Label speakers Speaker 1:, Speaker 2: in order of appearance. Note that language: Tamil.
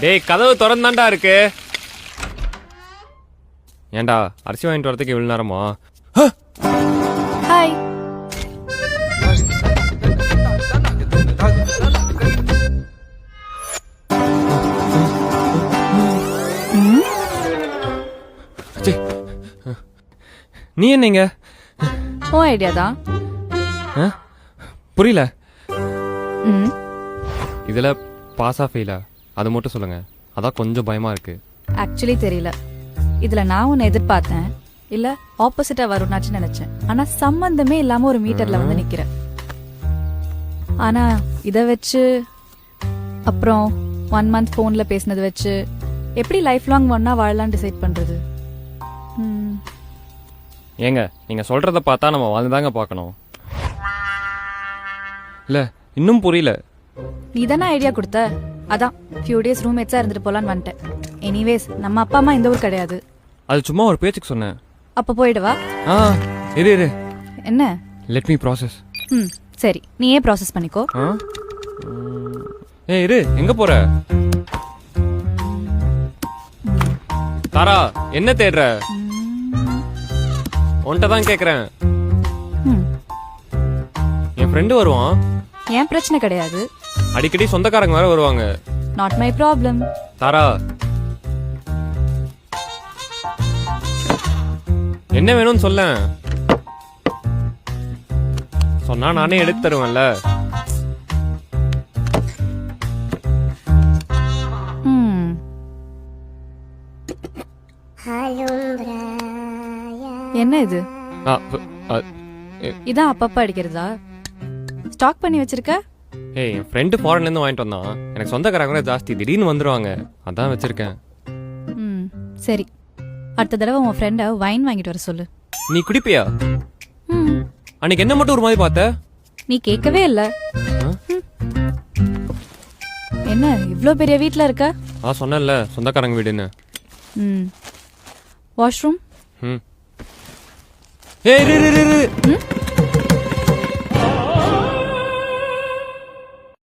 Speaker 1: டேய் கதவு திறந்தாண்டா இருக்கு. ஏண்டா அரிசி வாங்கிட்டு வரதுக்கு இவ்வளவு நேரமா?
Speaker 2: ஹாய்.
Speaker 1: நீ என்னங்க?
Speaker 2: உன் ஐடியா தான்.
Speaker 1: புரியல. இதுல பாஸா ஃபெயிலா அது மட்டும் சொல்லுங்க. அதான் கொஞ்சம் பயமா இருக்கு.
Speaker 2: ஆக்சுவலி தெரியல. இதுல நான் உன்னை எதிர்பார்த்தேன் இல்ல ஆப்போசிட்டா வரும்னாச்சு நினைச்சேன். ஆனா சம்பந்தமே இல்லாம ஒரு மீட்டர்ல வந்து நிக்கிறேன். ஆனா இத வச்சு அப்புறம் 1 month போன்ல பேசினது வச்சு எப்படி லைஃப் லாங் ஒன்னா வாழலாம் டிசைட் பண்றது?
Speaker 1: ஏங்க நீங்க சொல்றத பார்த்தா நம்ம வாழ்ந்துதாங்க பார்க்கணும். இல்ல இன்னும் புரியல.
Speaker 2: நீ தானே ஐடியா கொடுத்த. அதான் ஃபியூ டேஸ் ரூம்மேட்ஸா இருந்துட்டு போலான்னு வந்துட்டேன். எனிவேஸ் நம்ம அப்பா அம்மா இந்த ஊர் கிடையாது.
Speaker 1: அது சும்மா ஒரு பேச்சுக்கு சொன்னேன்.
Speaker 2: அப்ப போயிடுவா.
Speaker 1: இரு
Speaker 2: என்ன?
Speaker 1: Let me process.
Speaker 2: சரி நீயே ப்ராசஸ் பண்ணிக்கோ.
Speaker 1: இரு எங்க போற? தாரா என்ன தேடுற? உன்கிட்ட தான் கேக்குறேன். என் ஃப்ரெண்டு வருவான்.
Speaker 2: ஏன் பிரச்சனை கிடையாது.
Speaker 1: அடிக்கடி சொந்தக்காரங்க வேற வருவாங்க.
Speaker 2: Not my problem.
Speaker 1: தாரா என்ன வேணும்னு சொல்ல. சொன்னா நானே எடுத்து தருவேன்ல.
Speaker 2: என்ன இது? இதான் அப்பப்ப அடிக்கிறதா? ஸ்டாக் பண்ணி வச்சிருக்க?
Speaker 1: ஏய் என் ஃப்ரெண்டு ஃபாரின்ல இருந்து வாங்கிட்டு வந்தான். எனக்கு சொந்தக்காரங்க ஜாஸ்தி, திடீர்னு வந்துருவாங்க. அதான் வச்சிருக்கேன்.
Speaker 2: சரி அடுத்த தடவை உன் ஃப்ரெண்ட வைன் வாங்கிட்டு வர சொல்லு.
Speaker 1: நீ குடிப்பியா? அன்னைக்கு என்ன மட்டும் ஒரு மாதிரி பார்த்த?
Speaker 2: நீ கேட்கவே இல்ல. என்ன இவ்ளோ பெரிய வீட்ல இருக்க?
Speaker 1: சொன்னேன்ல சொந்தக்காரங்க வீடுன்னு.
Speaker 2: வாஷ்ரூம்?
Speaker 1: ஏய்